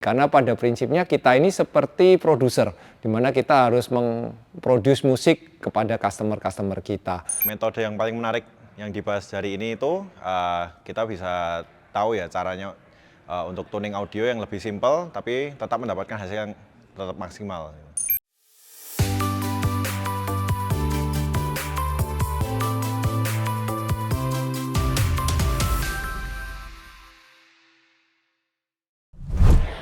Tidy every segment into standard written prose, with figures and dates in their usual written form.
Karena pada prinsipnya kita ini seperti produser, di mana kita harus memproduce musik kepada customer-customer kita. Metode yang paling menarik yang dibahas hari ini itu kita bisa tahu ya caranya untuk tuning audio yang lebih simpel, tapi tetap mendapatkan hasil yang tetap maksimal.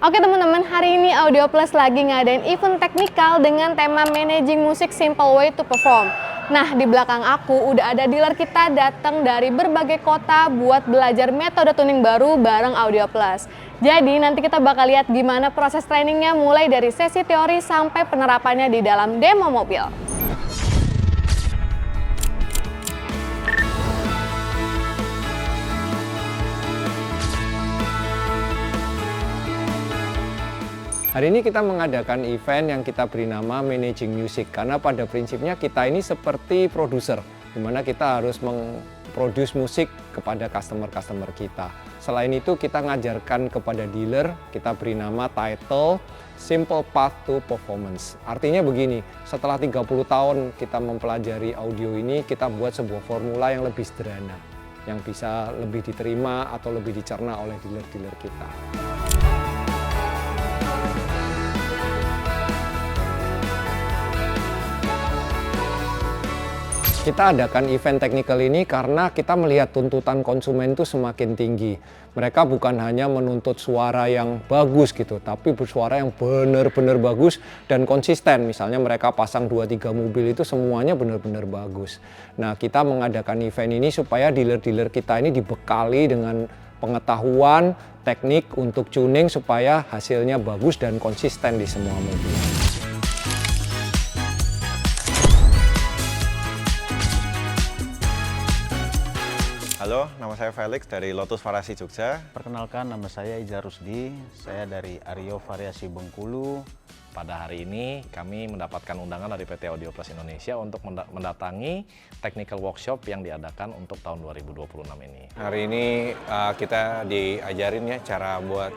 Oke teman-teman, hari ini Audio Plus lagi ngadain event teknikal dengan tema Managing Music Simple Way to Perform. Nah, di belakang aku udah ada dealer kita datang dari berbagai kota buat belajar metode tuning baru bareng Audio Plus. Jadi nanti kita bakal lihat gimana proses trainingnya mulai dari sesi teori sampai penerapannya di dalam demo mobil. Hari ini kita mengadakan event yang kita beri nama Managing Music, karena pada prinsipnya kita ini seperti produser, di mana kita harus memproduce musik kepada customer-customer kita. Selain itu kita ngajarkan kepada dealer, kita beri nama title Simple Path to Performance. Artinya begini, setelah 30 tahun kita mempelajari audio ini, kita buat sebuah formula yang lebih sederhana, yang bisa lebih diterima atau lebih dicerna oleh dealer-dealer kita. Kita adakan event technical ini karena kita melihat tuntutan konsumen itu semakin tinggi. Mereka bukan hanya menuntut suara yang bagus gitu, tapi bersuara yang benar-benar bagus dan konsisten. Misalnya mereka pasang 2-3 mobil itu semuanya benar-benar bagus. Nah, kita mengadakan event ini supaya dealer-dealer kita ini dibekali dengan pengetahuan teknik untuk tuning supaya hasilnya bagus dan konsisten di semua mobil. Halo, nama saya Felix dari Lotus Variasi Jogja. Perkenalkan, nama saya Iza Rusdi, saya dari Aryo Variasi Bengkulu. Pada hari ini kami mendapatkan undangan dari PT Audio Plus Indonesia untuk mendatangi technical workshop yang diadakan untuk tahun 2026 ini. Hari ini kita diajarin ya cara buat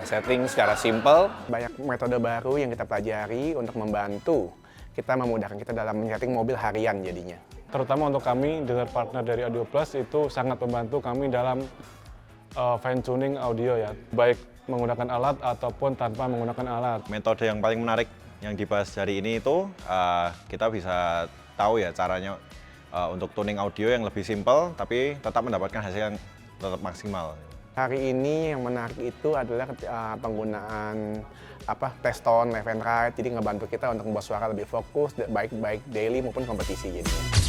setting secara simple. Banyak metode baru yang kita pelajari untuk membantu kita memudahkan kita dalam men-setting mobil harian jadinya. Terutama untuk kami, dealer partner dari Audio Plus itu sangat membantu kami dalam fine tuning audio ya, baik menggunakan alat ataupun tanpa menggunakan alat. Metode yang paling menarik yang dibahas hari ini itu kita bisa tahu ya caranya untuk tuning audio yang lebih simpel, tapi tetap mendapatkan hasil yang tetap maksimal. Hari ini yang menarik itu adalah penggunaan test tone, left and right, jadi ngebantu kita untuk membuat suara lebih fokus, baik daily maupun kompetisi jadinya.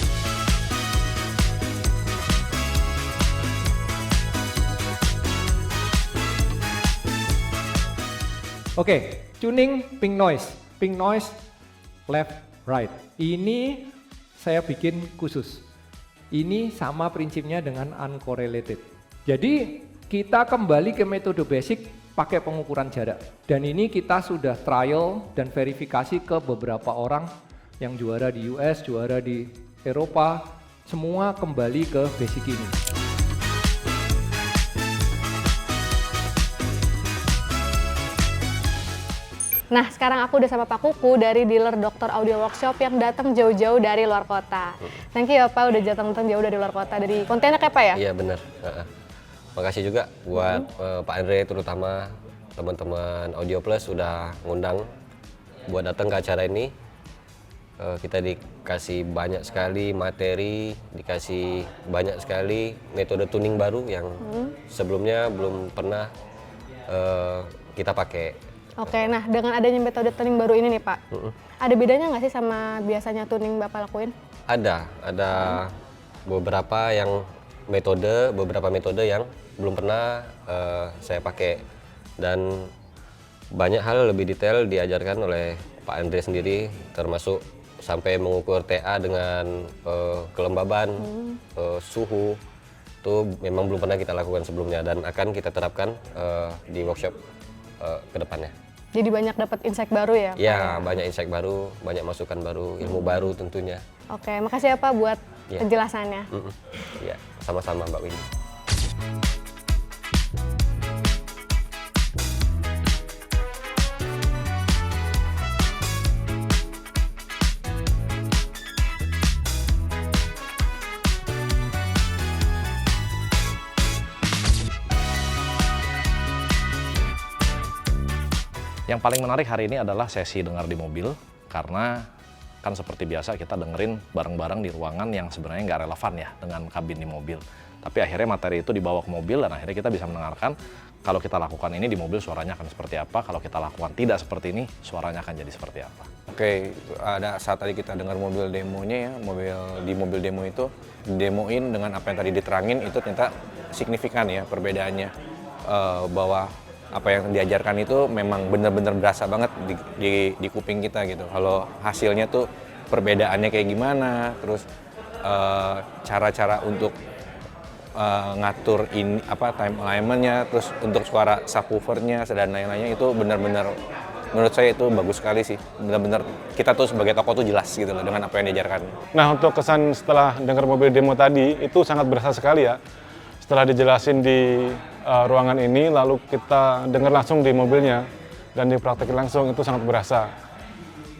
Oke, tuning pink noise. Pink noise left right. Ini saya bikin khusus. Ini sama prinsipnya dengan uncorrelated. Jadi kita kembali ke metode basic pakai pengukuran jarak. Dan ini kita sudah trial dan verifikasi ke beberapa orang yang juara di US, juara di Eropa, semua kembali ke basic ini. Nah, sekarang aku udah sama Pak Kuku dari dealer Dr. Audio Workshop yang datang jauh-jauh dari luar kota. Thank you ya Pak, udah datang jauh dari luar kota, dari Pontianak ya Pak ya? Iya benar. Makasih juga buat Pak Andre, terutama teman-teman Audio Plus sudah ngundang buat datang ke acara ini. Kita dikasih banyak sekali materi, dikasih banyak sekali metode tuning baru yang sebelumnya belum pernah kita pakai. Oke, nah dengan adanya metode tuning baru ini nih Pak, ada bedanya nggak sih sama biasanya tuning Bapak lakuin? Ada beberapa metode yang belum pernah saya pakai, dan banyak hal lebih detail diajarkan oleh Pak Andre sendiri, termasuk sampai mengukur TA dengan kelembaban, suhu, itu memang belum pernah kita lakukan sebelumnya dan akan kita terapkan di workshop ke depannya. Jadi banyak dapat insight baru ya Pak? Ya, banyak insight baru, banyak masukan baru, ilmu baru tentunya. Oke, makasih ya Pak buat penjelasannya. Ya, sama-sama Mbak Winnie. Yang paling menarik hari ini adalah sesi dengar di mobil, karena kan seperti biasa kita dengerin bareng-bareng di ruangan yang sebenarnya nggak relevan ya dengan kabin di mobil. Tapi akhirnya materi itu dibawa ke mobil dan akhirnya kita bisa mendengarkan kalau kita lakukan ini di mobil suaranya akan seperti apa, kalau kita lakukan tidak seperti ini suaranya akan jadi seperti apa. Oke, ada saat tadi kita dengar mobil demonya ya, di mobil demo itu demoin dengan apa yang tadi diterangin itu ternyata signifikan ya perbedaannya, bahwa apa yang diajarkan itu memang benar-benar berasa banget di kuping kita gitu. Kalau hasilnya tuh perbedaannya kayak gimana, terus cara-cara untuk ngatur ini time alignment-nya, terus untuk suara subwoofer-nya dan lain-lainnya itu benar-benar menurut saya itu bagus sekali sih. Benar-benar kita tuh sebagai tokoh tuh jelas gitu loh dengan apa yang diajarkan. Nah, untuk kesan setelah dengar mobil demo tadi itu sangat berasa sekali ya. Setelah dijelasin di ruangan ini, lalu kita dengar langsung di mobilnya dan dipraktekin langsung, itu sangat berasa.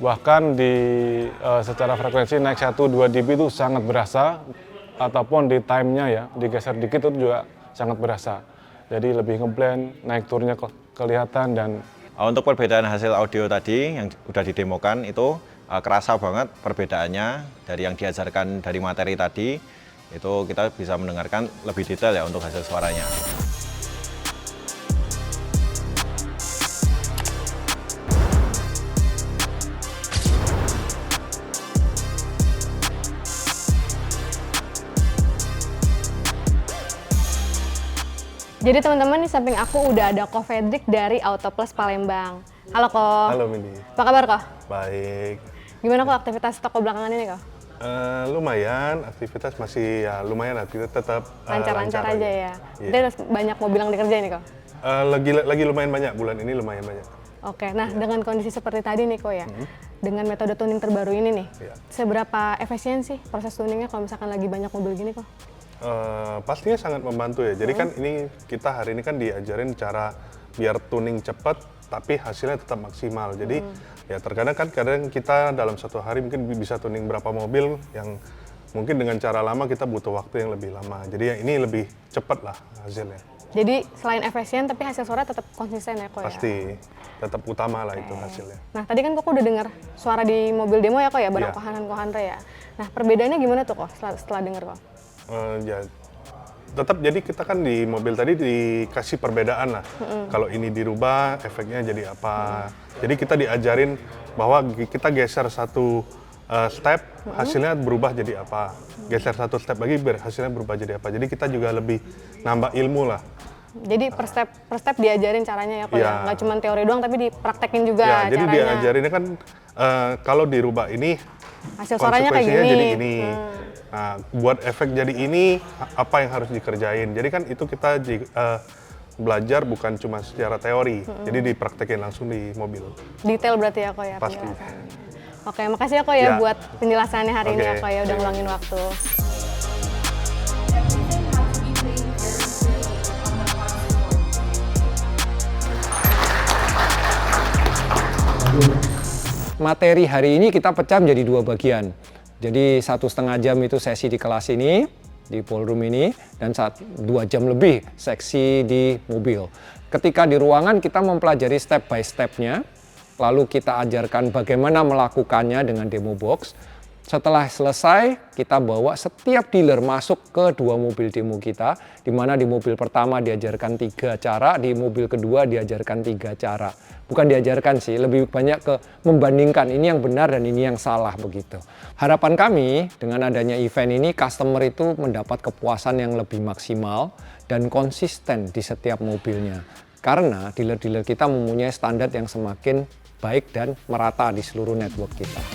Bahkan secara frekuensi naik 1-2 dB itu sangat berasa, ataupun di time-nya ya, digeser dikit itu juga sangat berasa. Jadi lebih ngeblend, naik turunnya kelihatan. Dan untuk perbedaan hasil audio tadi yang udah didemokan itu kerasa banget perbedaannya dari yang diajarkan dari materi tadi, itu kita bisa mendengarkan lebih detail ya untuk hasil suaranya. Jadi teman-teman, di samping aku udah ada Ko Fedrik dari Auto Plus Palembang. Halo Ko. Halo Mindi. Apa kabar Ko? Baik. Gimana Ko aktivitas toko belakangan ini Ko? Lumayan, aktivitas masih ya lumayan lah, kita tetap lancar aja ya. Iya. Jadi banyak mobil yang dikerjain nih Ko? Lagi lumayan banyak, bulan ini lumayan banyak. Oke, nah dengan kondisi seperti tadi nih Ko ya, dengan metode tuning terbaru ini nih, seberapa efisien sih proses tuningnya kalau misalkan lagi banyak mobil gini Ko? Pastinya sangat membantu ya. Jadi kan ini kita hari ini kan diajarin cara biar tuning cepat tapi hasilnya tetap maksimal. Jadi ya terkadang kita dalam satu hari mungkin bisa tuning berapa mobil yang mungkin dengan cara lama kita butuh waktu yang lebih lama. Jadi ya ini lebih cepat lah hasilnya. Jadi selain efisien tapi hasil suara tetap konsisten ya Ko ya? Pasti, tetap utama lah itu hasilnya. Nah tadi kan Koko udah dengar suara di mobil demo ya Ko ya, bareng Kohanre ya. Nah perbedaannya gimana tuh Ko setelah dengar Ko? Ya, tetap jadi kita kan di mobil tadi dikasih perbedaan lah. Kalau ini dirubah efeknya jadi apa. Jadi kita diajarin bahwa kita geser satu step hasilnya berubah jadi apa. Geser satu step lagi hasilnya berubah jadi apa. Jadi kita juga lebih nambah ilmu lah. Jadi per step diajarin caranya ya Ko ya. Nggak cuma teori doang tapi dipraktekin juga ya, caranya. Jadi diajarinnya kan kalau dirubah ini hasil suaranya kayak gini. Jadi ini. Nah, buat efek jadi ini, apa yang harus dikerjain. Jadi kan itu kita belajar bukan cuma secara teori, jadi dipraktekin langsung di mobil. Detail berarti ya Ko ya? Pasti. Oke, makasih ya Ko ya buat penjelasannya hari ini ya Ko ya, udah ngeluangin waktu. Materi hari ini kita pecah menjadi 2 bagian. Jadi 1,5 jam itu sesi di kelas ini, di ballroom ini, dan 2 jam lebih seksi di mobil. Ketika di ruangan kita mempelajari step by step-nya, lalu kita ajarkan bagaimana melakukannya dengan demo box. Setelah selesai, kita bawa setiap dealer masuk ke 2 mobil demo kita, di mana di mobil pertama diajarkan 3 cara, di mobil kedua diajarkan 3 cara. Bukan diajarkan sih, lebih banyak ke membandingkan ini yang benar dan ini yang salah begitu. Harapan kami dengan adanya event ini, customer itu mendapat kepuasan yang lebih maksimal dan konsisten di setiap mobilnya. Karena dealer-dealer kita mempunyai standar yang semakin baik dan merata di seluruh network kita.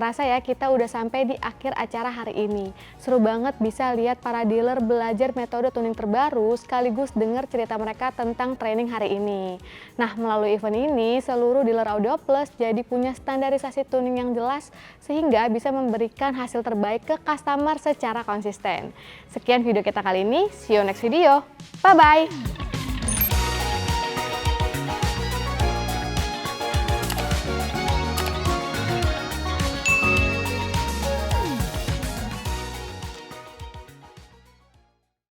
kerasa ya kita udah sampai di akhir acara hari ini. Seru banget bisa lihat para dealer belajar metode tuning terbaru sekaligus dengar cerita mereka tentang training hari ini. Nah, melalui event ini seluruh dealer Audio Plus jadi punya standarisasi tuning yang jelas sehingga bisa memberikan hasil terbaik ke customer secara konsisten. Sekian video kita kali ini, see you next video. Bye-bye!